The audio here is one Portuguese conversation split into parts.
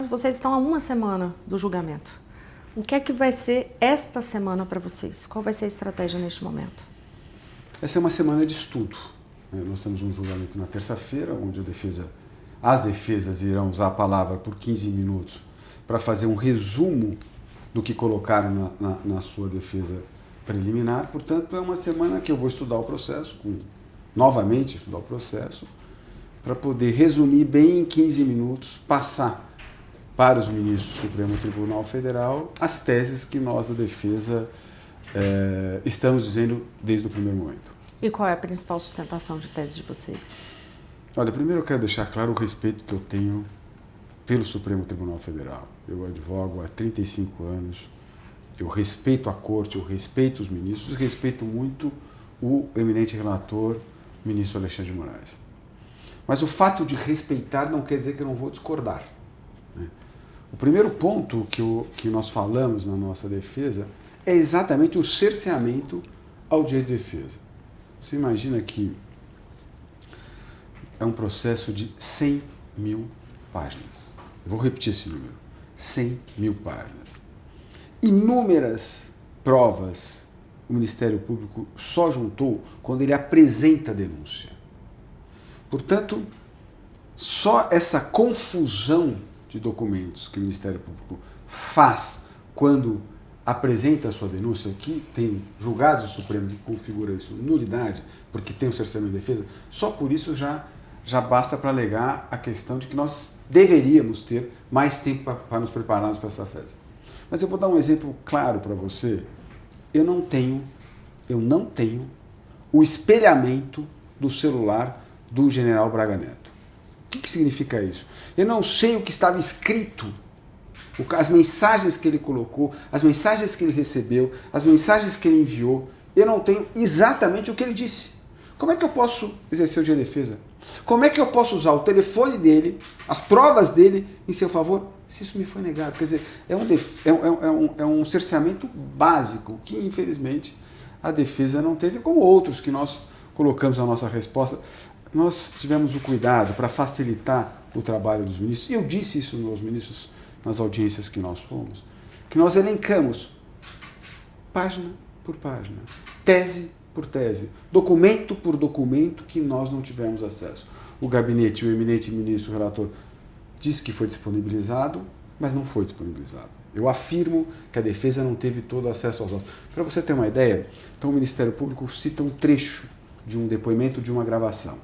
vocês estão a uma semana do julgamento. O que é que vai ser esta semana para vocês? Qual vai ser a estratégia neste momento? Essa é uma semana de estudo. Nós temos um julgamento na terça-feira, onde as defesas irão usar a palavra por 15 minutos para fazer um resumo do que colocaram na sua defesa preliminar. Portanto, é uma semana que eu vou estudar o processo, novamente estudar o processo, para poder resumir bem em 15 minutos, passar para os ministros do Supremo Tribunal Federal as teses que nós da defesa estamos dizendo desde o primeiro momento. E qual é a principal sustentação de tese de vocês? Olha, primeiro eu quero deixar claro o respeito que eu tenho pelo Supremo Tribunal Federal. Eu advogo há 35 anos, eu respeito a Corte, eu respeito os ministros, respeito muito o eminente relator, o ministro Alexandre de Moraes. Mas o fato de respeitar não quer dizer que eu não vou discordar. O primeiro ponto que nós falamos na nossa defesa é exatamente o cerceamento ao direito de defesa. Você imagina que é um processo de 100 mil páginas. Eu vou repetir esse número. 100 mil páginas. Inúmeras provas o Ministério Público só juntou quando ele apresenta a denúncia. Portanto, só essa confusão de documentos que o Ministério Público faz quando apresenta a sua denúncia, que tem julgados do Supremo que configura isso nulidade, porque tem o cerceamento de defesa, só por isso já basta para alegar a questão de que nós deveríamos ter mais tempo para nos prepararmos para essa festa. Mas eu vou dar um exemplo claro para você. Eu não tenho o espelhamento do celular do general Braga Neto. O que significa isso? Eu não sei o que estava escrito, as mensagens que ele colocou, as mensagens que ele recebeu, as mensagens que ele enviou. Eu não tenho exatamente o que ele disse. Como é que eu posso exercer o direito de defesa? Como é que eu posso usar o telefone dele, as provas dele em seu favor, se isso me foi negado? Quer dizer, é um cerceamento básico que, infelizmente, a defesa não teve, como outros que nós colocamos na nossa resposta. Nós tivemos o cuidado para facilitar o trabalho dos ministros, e eu disse isso aos ministros nas audiências que nós fomos, que nós elencamos página por página, tese por tese, documento por documento que nós não tivemos acesso. O gabinete, o eminente ministro relator, disse que foi disponibilizado, mas não foi disponibilizado. Eu afirmo que a defesa não teve todo acesso aos autos. Para você ter uma ideia, então o Ministério Público cita um trecho de um depoimento de uma gravação.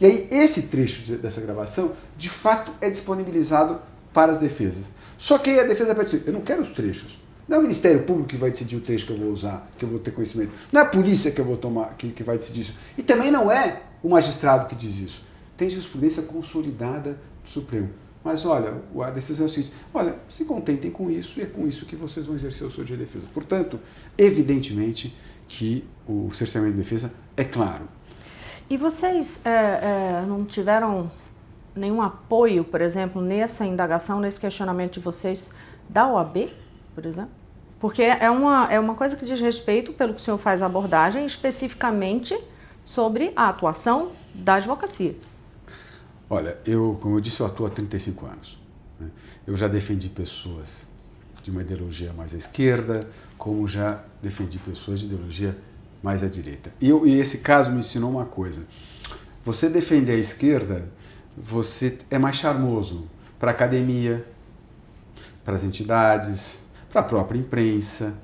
E aí esse trecho dessa gravação, de fato, é disponibilizado para as defesas. Só que aí a defesa vai dizer, eu não quero os trechos. Não é o Ministério Público que vai decidir o trecho que eu vou usar, que eu vou ter conhecimento. Não é a polícia que eu vou tomar, que vai decidir isso. E também não é o magistrado que diz isso. Tem jurisprudência consolidada do Supremo. Mas olha, a decisão é o seguinte, olha, se contentem com isso e é com isso que vocês vão exercer o seu direito de defesa. Portanto, evidentemente que o cerceamento de defesa é claro. E vocês não tiveram nenhum apoio, por exemplo, nessa indagação, nesse questionamento de vocês da OAB, por exemplo? Porque é uma coisa que diz respeito, pelo que o senhor faz a abordagem, especificamente sobre a atuação da advocacia. Olha, como eu disse, eu atuo há 35 anos. Eu já defendi pessoas de uma ideologia mais à esquerda, como já defendi pessoas de ideologia mais à direita. E esse caso me ensinou uma coisa. Você defender a esquerda, você é mais charmoso para a academia, para as entidades, para a própria imprensa.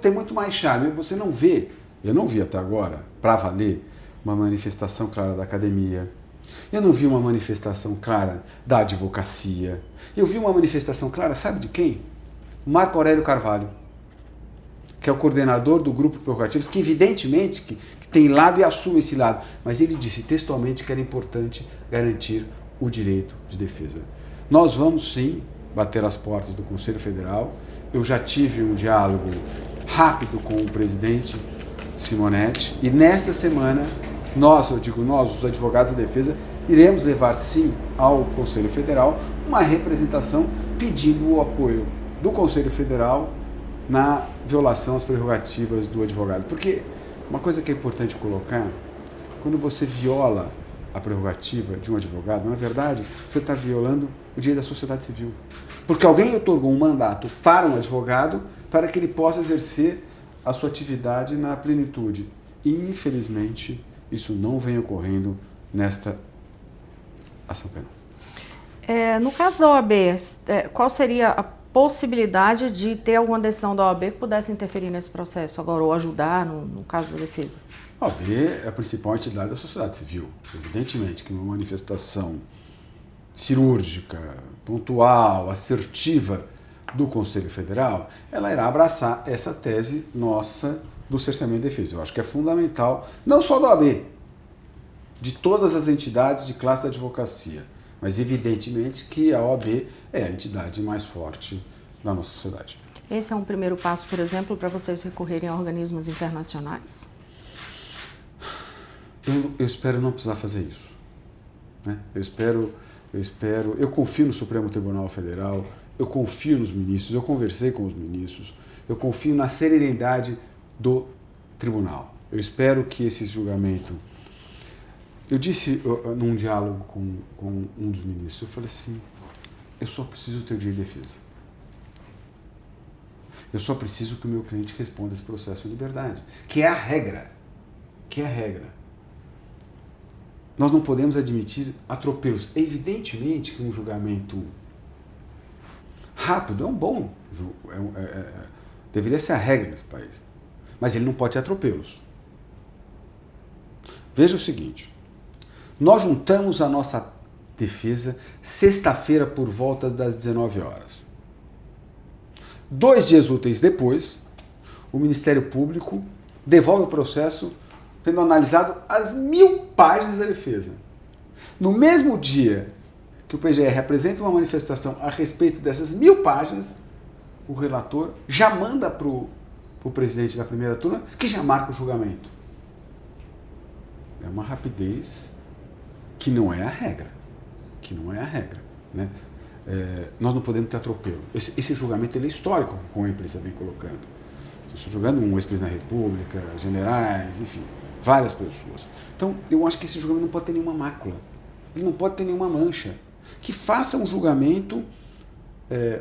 Tem muito mais charme. Você não vê, eu não vi até agora, para valer, uma manifestação clara da academia. Eu não vi uma manifestação clara da advocacia. Eu vi uma manifestação clara, sabe de quem? Marco Aurélio Carvalho, que é o coordenador do Grupo Prerrogativas, que evidentemente que tem lado e assume esse lado, mas ele disse textualmente que era importante garantir o direito de defesa. Nós vamos sim bater as portas do Conselho Federal. Eu já tive um diálogo rápido com o presidente Simonetti e nesta semana nós, os advogados da defesa, iremos levar sim ao Conselho Federal uma representação pedindo o apoio do Conselho Federal na violação às prerrogativas do advogado. Porque uma coisa que é importante colocar, quando você viola a prerrogativa de um advogado, na verdade, você está violando o direito da sociedade civil. Porque alguém otorgou um mandato para um advogado para que ele possa exercer a sua atividade na plenitude. E, infelizmente, isso não vem ocorrendo nesta ação penal. No caso da OAB, qual seria a possibilidade de ter alguma decisão da OAB que pudesse interferir nesse processo agora, ou ajudar no caso da defesa? A OAB é a principal entidade da sociedade civil. Evidentemente que uma manifestação cirúrgica, pontual, assertiva do Conselho Federal, ela irá abraçar essa tese nossa do cerceamento de defesa. Eu acho que é fundamental, não só da OAB, de todas as entidades de classe da advocacia, mas evidentemente que a OAB é a entidade mais forte da nossa sociedade. Esse é um primeiro passo, por exemplo, para vocês recorrerem a organismos internacionais? Eu espero não precisar fazer isso, né? Eu confio no Supremo Tribunal Federal, eu confio nos ministros, eu conversei com os ministros, eu confio na serenidade do tribunal. Eu espero que esse julgamento... Eu disse num diálogo com um dos ministros, eu falei assim, eu só preciso ter o direito de defesa. Eu só preciso que o meu cliente responda esse processo em liberdade, que é a regra. Nós não podemos admitir atropelos. Evidentemente que um julgamento rápido é um bom, deveria ser a regra nesse país, mas ele não pode ter atropelos. Veja o seguinte, nós juntamos a nossa defesa sexta-feira por volta das 19 horas. 2 dias úteis depois, o Ministério Público devolve o processo tendo analisado as 1000 páginas da defesa. No mesmo dia que o PGR apresenta uma manifestação a respeito dessas 1000 páginas, o relator já manda para o presidente da primeira turma que já marca o julgamento. É uma rapidez que não é a regra. Né? Nós não podemos ter atropelo. Esse julgamento ele é histórico, como a imprensa vem colocando. Estou julgando um ex-presidente da República, generais, enfim, várias pessoas. Então, eu acho que esse julgamento não pode ter nenhuma mácula. Ele não pode ter nenhuma mancha. Que faça um julgamento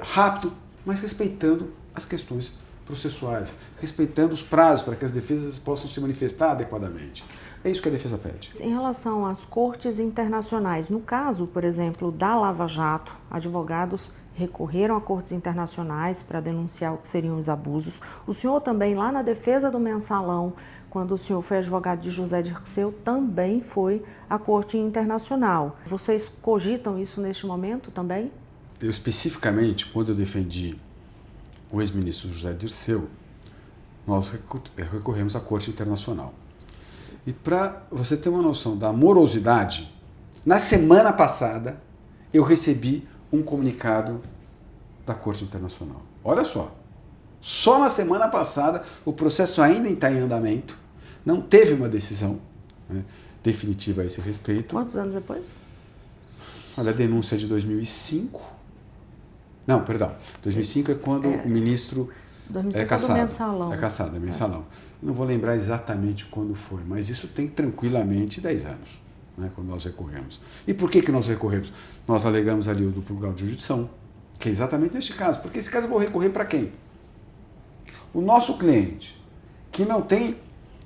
rápido, mas respeitando as questões processuais, respeitando os prazos para que as defesas possam se manifestar adequadamente. É isso que a defesa pede. Em relação às cortes internacionais, no caso, por exemplo, da Lava Jato, advogados recorreram a cortes internacionais para denunciar o que seriam os abusos. O senhor também, lá na defesa do Mensalão, quando o senhor foi advogado de José Dirceu, também foi à corte internacional. Vocês cogitam isso neste momento também? Eu, especificamente, quando eu defendi o ex-ministro José Dirceu, nós recorremos à corte internacional. E para você ter uma noção da morosidade, na semana passada eu recebi um comunicado da Corte Internacional. Olha só na semana passada o processo ainda está em andamento, não teve uma decisão, né, definitiva a esse respeito. Quantos anos depois? Olha, a denúncia é de 2005. Não, perdão. 2005 é quando o ministro 2005 é cassado. Mensalão. É cassado, é mensalão. Não vou lembrar exatamente quando foi, mas isso tem tranquilamente 10 anos, né, quando nós recorremos. E por que nós recorremos? Nós alegamos ali o duplo grau de jurisdição, que é exatamente neste caso. Porque esse caso eu vou recorrer para quem? O nosso cliente, que não tem,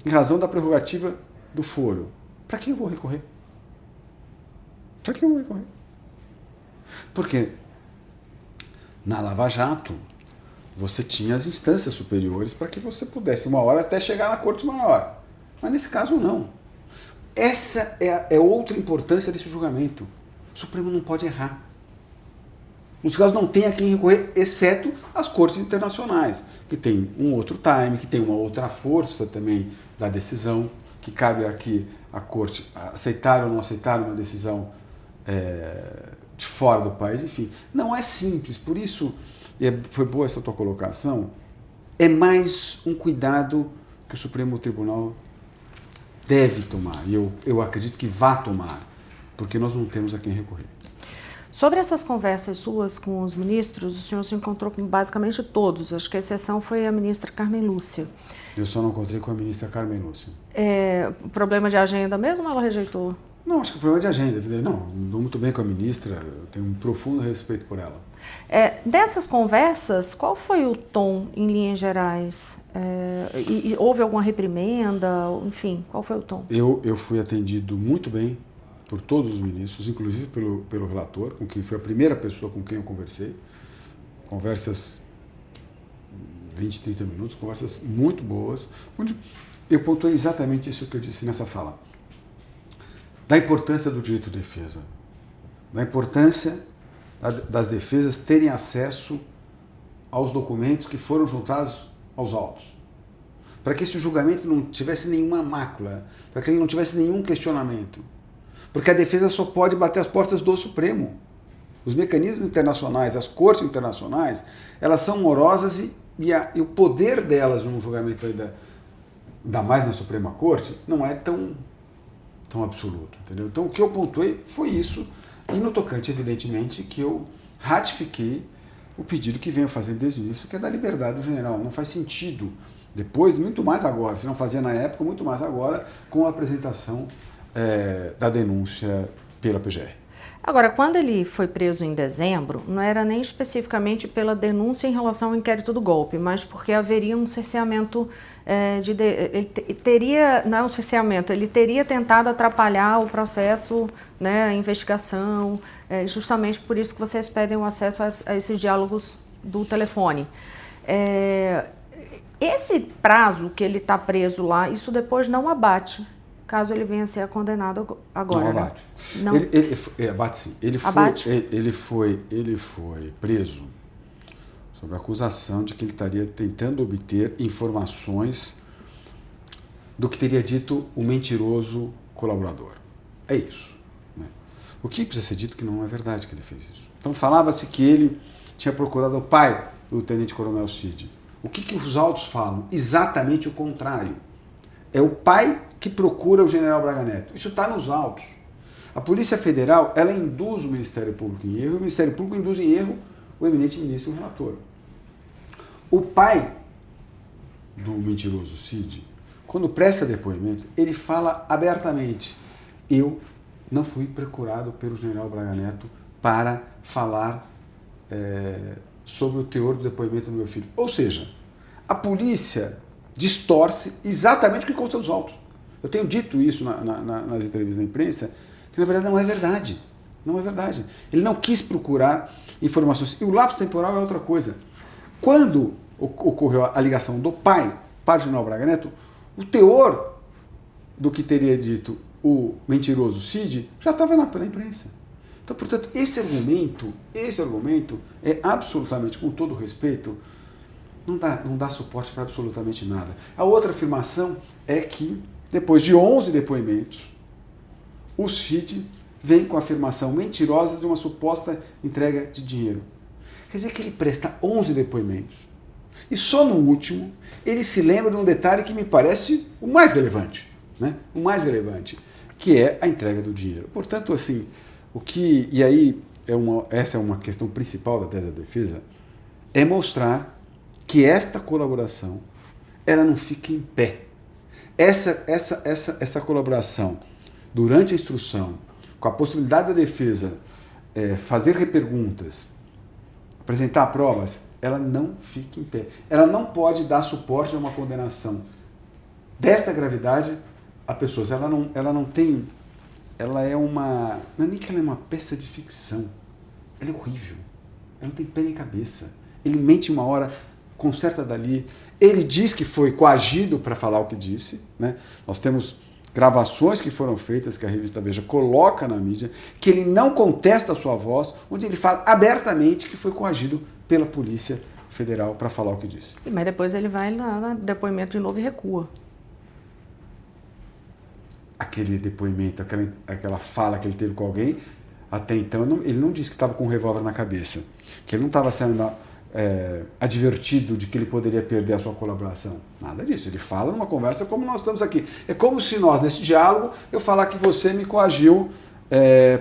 em razão da prerrogativa do foro. Para quem eu vou recorrer? Porque na Lava Jato, você tinha as instâncias superiores para que você pudesse, uma hora, até chegar na corte maior. Mas nesse caso, não. Essa é outra importância desse julgamento. O Supremo não pode errar. Os casos não tem a quem recorrer, exceto as cortes internacionais, que tem um outro time, que tem uma outra força também da decisão, que cabe aqui a corte aceitar ou não aceitar uma decisão de fora do país, enfim. Não é simples, por isso... foi boa essa tua colocação, é mais um cuidado que o Supremo Tribunal deve tomar, e eu acredito que vá tomar, porque nós não temos a quem recorrer. Sobre essas conversas suas com os ministros, o senhor se encontrou com basicamente todos, acho que a exceção foi a ministra Carmen Lúcia. Eu só não encontrei com a ministra Carmen Lúcia. Problema de agenda mesmo ou ela rejeitou? Não, acho que o problema é de agenda. Não, dou muito bem com a ministra, eu tenho um profundo respeito por ela. Dessas conversas, qual foi o tom em linhas gerais? E houve alguma reprimenda? Enfim, qual foi o tom? Eu fui atendido muito bem por todos os ministros, inclusive pelo relator, com quem foi a primeira pessoa com quem eu conversei. Conversas 20, 30 minutos, conversas muito boas, onde eu pontuei exatamente isso que eu disse nessa fala. Da importância do direito de defesa, da importância das defesas terem acesso aos documentos que foram juntados aos autos, para que esse julgamento não tivesse nenhuma mácula, para que ele não tivesse nenhum questionamento, porque a defesa só pode bater as portas do Supremo. Os mecanismos internacionais, as cortes internacionais, elas são morosas e o poder delas num julgamento, ainda mais na Suprema Corte, não é tão absoluto, entendeu? Então o que eu pontuei foi isso, e no tocante, evidentemente, que eu ratifiquei o pedido que venho fazendo desde o início, que é da liberdade do general. Não faz sentido, depois, muito mais agora, se não fazia na época, muito mais agora, com a apresentação da denúncia pela PGR. Agora, quando ele foi preso em dezembro, não era nem especificamente pela denúncia em relação ao inquérito do golpe, mas porque haveria um cerceamento ele teria tentado atrapalhar o processo, né, a investigação, justamente por isso que vocês pedem o acesso a esses diálogos do telefone. Esse prazo que ele está preso lá, isso depois não abate, caso ele venha a ser condenado agora. Não abate. Né? Não. Abate sim. Ele foi preso sob a acusação de que ele estaria tentando obter informações do que teria dito o mentiroso colaborador. É isso. Né? O que precisa ser dito que não é verdade que ele fez isso. Então falava-se que ele tinha procurado o pai do tenente-coronel Cid. O que os autos falam? Exatamente o contrário. É o pai que procura o general Braga Neto. Isso está nos autos. A Polícia Federal, ela induz o Ministério Público em erro, e o Ministério Público induz em erro o eminente ministro e o relator. O pai do mentiroso Cid, quando presta depoimento, ele fala abertamente: eu não fui procurado pelo general Braga Neto para falar sobre o teor do depoimento do meu filho. Ou seja, a polícia distorce exatamente o que consta nos autos. Eu tenho dito isso nas entrevistas da imprensa, que na verdade não é verdade. Não é verdade. Ele não quis procurar informações. E o lapso temporal é outra coisa. Quando ocorreu a ligação do pai para o general Braga Neto, o teor do que teria dito o mentiroso Cid já estava na imprensa. Então, portanto, esse argumento é absolutamente, com todo respeito, não dá suporte para absolutamente nada. A outra afirmação é que, depois de 11 depoimentos, o Cid vem com a afirmação mentirosa de uma suposta entrega de dinheiro. Quer dizer que ele presta 11 depoimentos e só no último ele se lembra de um detalhe que me parece o mais relevante, né? O mais relevante, que é a entrega do dinheiro. Portanto, assim, essa é uma questão principal da tese da defesa, é mostrar que esta colaboração, ela não fica em pé. Essa colaboração, durante a instrução, com a possibilidade da defesa fazer reperguntas, apresentar provas, ela não fica em pé. Ela não pode dar suporte a uma condenação desta gravidade a pessoas. Ela não tem... Ela é uma... Não é nem que ela é uma peça de ficção. Ela é horrível. Ela não tem pé nem cabeça. Ele mente uma hora, conserta dali. Ele diz que foi coagido para falar o que disse, né? Nós temos gravações que foram feitas, que a revista Veja coloca na mídia, que ele não contesta a sua voz, onde ele fala abertamente que foi coagido pela Polícia Federal para falar o que disse. Mas depois ele vai no depoimento de novo e recua. Aquele depoimento, aquela fala que ele teve com alguém, até então ele não disse que estava com um revólver na cabeça, que ele não estava sendo advertido de que ele poderia perder a sua colaboração. Nada disso. Ele fala numa conversa como nós estamos aqui. É como se nós, nesse diálogo, eu falar que você me coagiu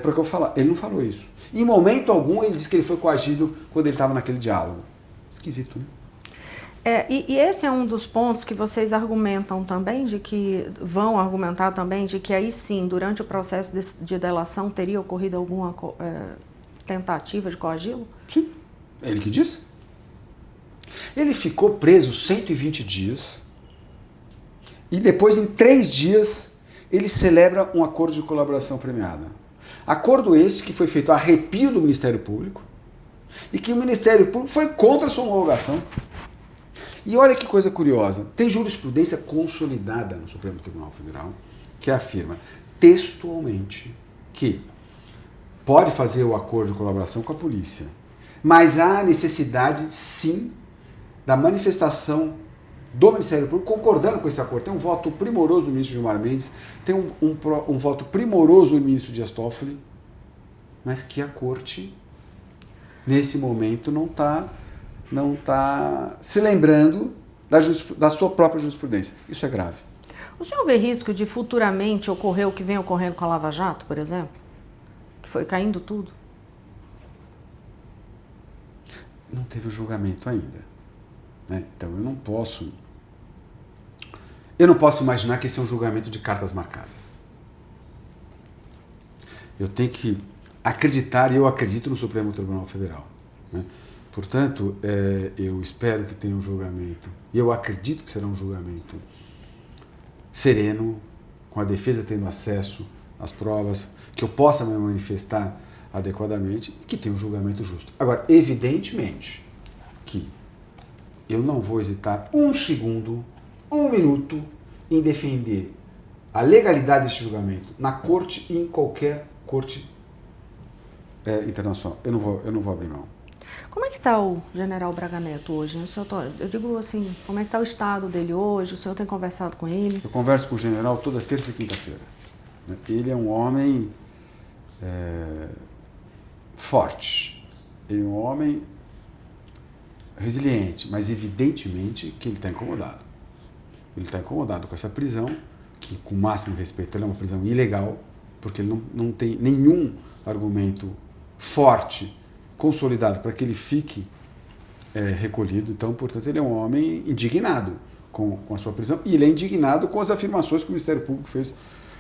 para que eu falar. Ele não falou isso. Em momento algum ele disse que ele foi coagido quando ele estava naquele diálogo. Esquisito, né? E esse é um dos pontos que vocês argumentam também, vão argumentar também, de que aí sim, durante o processo de delação, teria ocorrido alguma tentativa de coagi-lo? Sim, é ele que disse. Ele ficou preso 120 dias e depois, em 3 dias, ele celebra um acordo de colaboração premiada. Acordo esse que foi feito a arrepio do Ministério Público e que o Ministério Público foi contra a sua homologação. E olha que coisa curiosa, tem jurisprudência consolidada no Supremo Tribunal Federal que afirma textualmente que pode fazer o acordo de colaboração com a polícia, mas há necessidade, sim, da manifestação do Ministério Público concordando com esse acordo. Tem um voto primoroso do ministro Gilmar Mendes, tem um voto primoroso do ministro Dias Toffoli, mas que a corte, nesse momento, não está se lembrando da sua própria jurisprudência. Isso é grave. O senhor vê risco de futuramente ocorrer o que vem ocorrendo com a Lava Jato, por exemplo? Que foi caindo tudo? Não teve o julgamento ainda, né? Então eu não posso imaginar que esse é um julgamento de cartas marcadas. Eu tenho que acreditar, e eu acredito no Supremo Tribunal Federal, né? Portanto, eu espero que tenha um julgamento, e eu acredito que será um julgamento sereno, com a defesa tendo acesso às provas, que eu possa me manifestar adequadamente, e que tenha um julgamento justo. Agora, evidentemente que eu não vou hesitar um segundo, um minuto, em defender a legalidade deste julgamento na corte e em qualquer corte internacional. Eu não vou abrir mão. Como é que está o general Braga Neto hoje? Eu digo assim, como é que está o estado dele hoje? O senhor tem conversado com ele? Eu converso com o general toda terça e quinta-feira. Ele é um homem forte. Ele é um homem resiliente, mas evidentemente que ele está incomodado. Ele está incomodado com essa prisão, que com o máximo respeito ela é uma prisão ilegal, porque ele não tem nenhum argumento forte, consolidado para que ele fique recolhido. Então, portanto, ele é um homem indignado com a sua prisão e ele é indignado com as afirmações que o Ministério Público fez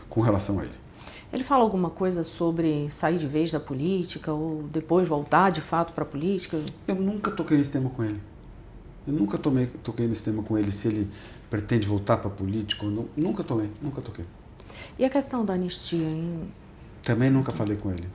com relação a ele. Ele fala alguma coisa sobre sair de vez da política ou depois voltar de fato para a política? Eu nunca toquei nesse tema com ele. Eu nunca toquei nesse tema com ele, se ele pretende voltar para a política ou não. Nunca toquei. E a questão da anistia, hein? Também nunca falei com ele.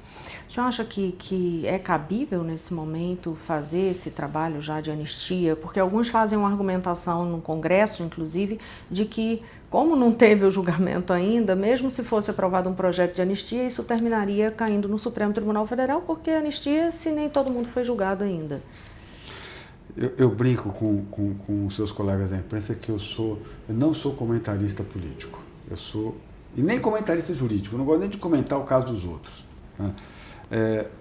O senhor acha que é cabível nesse momento fazer esse trabalho já de anistia? Porque alguns fazem uma argumentação no Congresso, inclusive, de que, como não teve o julgamento ainda, mesmo se fosse aprovado um projeto de anistia, isso terminaria caindo no Supremo Tribunal Federal, porque anistia se nem todo mundo foi julgado ainda. Eu brinco com os seus colegas da imprensa que eu não sou comentarista político. E nem comentarista jurídico. Eu não gosto nem de comentar o caso dos outros, né?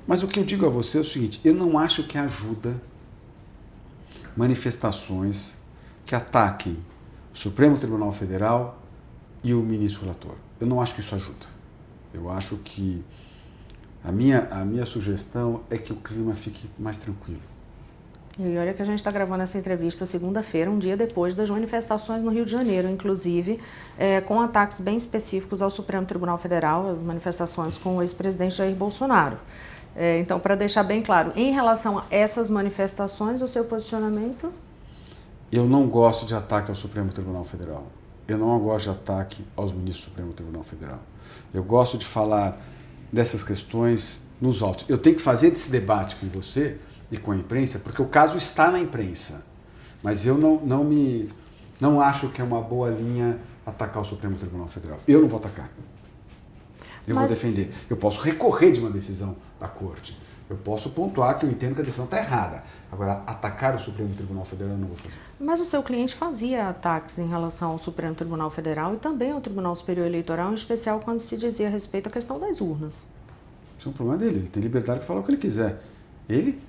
Mas o que eu digo a você é o seguinte: eu não acho que ajuda manifestações que ataquem o Supremo Tribunal Federal e o ministro relator. Eu não acho que isso ajuda. Eu acho que a minha sugestão é que o clima fique mais tranquilo. E olha que a gente está gravando essa entrevista segunda-feira, um dia depois das manifestações no Rio de Janeiro, inclusive com ataques bem específicos ao Supremo Tribunal Federal, as manifestações com o ex-presidente Jair Bolsonaro. Então, para deixar bem claro, em relação a essas manifestações, o seu posicionamento? Eu não gosto de ataque ao Supremo Tribunal Federal. Eu não gosto de ataque aos ministros do Supremo Tribunal Federal. Eu gosto de falar dessas questões nos autos. Eu tenho que fazer esse debate com você e com a imprensa, porque o caso está na imprensa. Mas eu não acho que é uma boa linha atacar o Supremo Tribunal Federal. Eu não vou atacar. Eu vou defender. Eu posso recorrer de uma decisão da Corte. Eu posso pontuar que eu entendo que a decisão está errada. Agora, atacar o Supremo Tribunal Federal eu não vou fazer. Mas o seu cliente fazia ataques em relação ao Supremo Tribunal Federal e também ao Tribunal Superior Eleitoral, em especial quando se dizia a respeito à questão das urnas. Isso é um problema dele. Ele tem liberdade para falar o que ele quiser. Ele,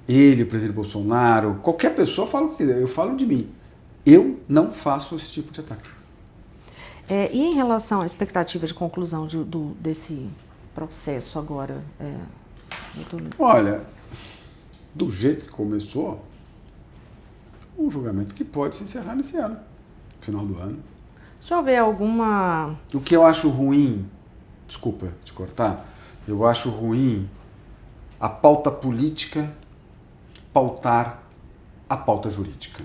o presidente Bolsonaro, qualquer pessoa fala o que quiser. Eu falo de mim. Eu não faço esse tipo de ataque. E em relação à expectativa de conclusão desse processo agora? Olha, do jeito que começou, um julgamento que pode se encerrar nesse ano, no final do ano. O senhor vê alguma... O que eu acho ruim, desculpa te cortar, eu acho ruim a pauta política pautar a pauta jurídica.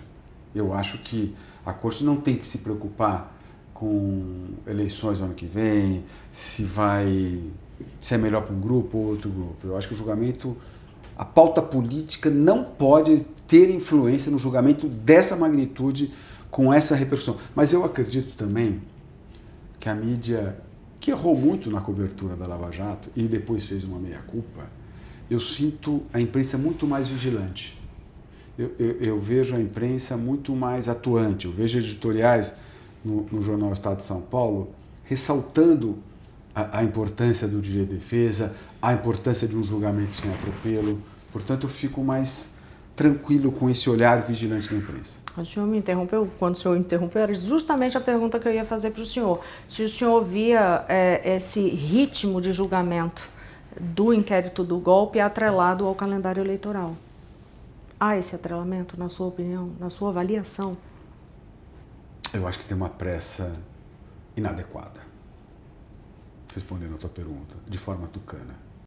Eu acho que a Corte não tem que se preocupar com eleições no ano que vem, se é melhor para um grupo ou outro grupo. Eu acho que o julgamento, a pauta política não pode ter influência no julgamento dessa magnitude, com essa repercussão. Mas eu acredito também que a mídia, que errou muito na cobertura da Lava Jato e depois fez uma meia-culpa, eu sinto a imprensa muito mais vigilante. Eu vejo a imprensa muito mais atuante. Eu vejo editoriais no jornal Estado de São Paulo ressaltando a importância do direito de defesa, a importância de um julgamento sem atropelo. Portanto, eu fico mais tranquilo com esse olhar vigilante da imprensa. O senhor me interrompeu. Quando o senhor interrompeu, era justamente a pergunta que eu ia fazer para o senhor. Se o senhor via esse ritmo de julgamento do inquérito do golpe atrelado ao calendário eleitoral. Há esse atrelamento, na sua opinião, na sua avaliação? Eu acho que tem uma pressa inadequada. Respondendo a tua pergunta, de forma tucana.